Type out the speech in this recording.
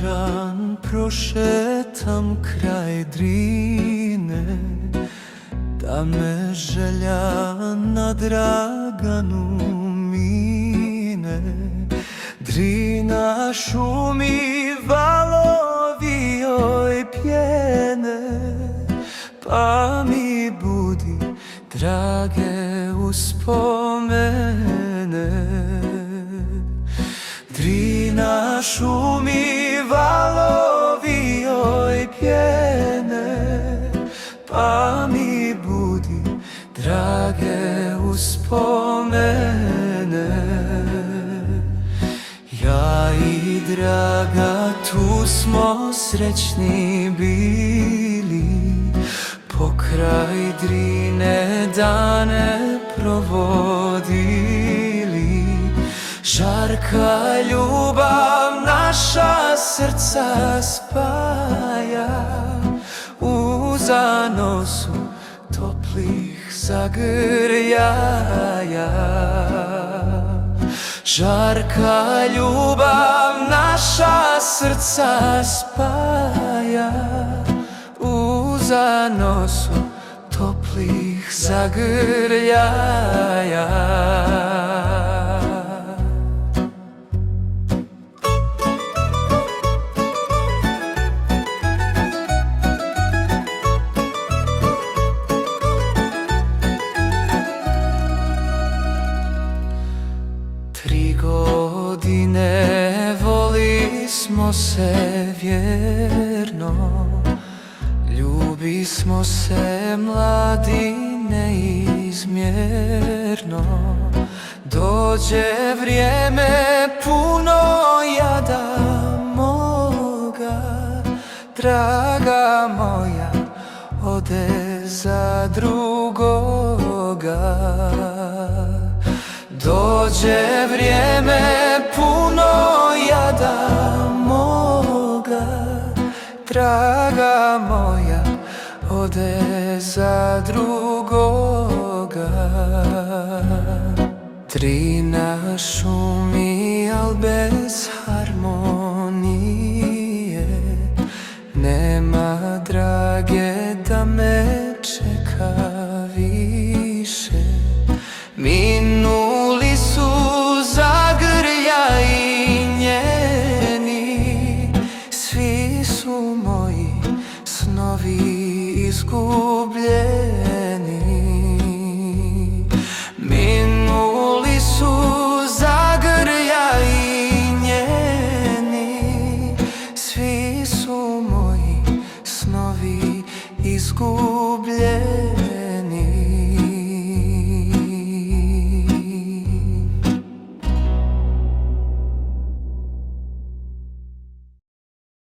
Mađan prošetam kraj Drine, da me želja na Draganu mine. Drina šumi, valovi joj pjene, pa mi budi drage uspomene. Drina šumi, valovi joj pjene, pa mi budi drage uspomene. Ja i Draga tu smo srećni bili, pokraj Drine dane provodili. Žarka ljubav naša srca spaja, u zanosu toplih zagrljaja. Žarka ljubav naša srca spaja, u zanosu toplih zagrljaja. Godine voli smo se vjerno, ljubi smo se mladi neizmjerno. Dođe vrijeme puno jada moga, draga moja ode za drugoga. Dođe vrijeme puno jada moga, draga moja ode za drugoga. Drina šumi, al bez harmonije, nema drage da me čeka više. Minuli su zagrljaji njeni, svi su moji snovi izgubljeni. Minuli su zagrljaji njeni, svi su moji snovi izgubljeni.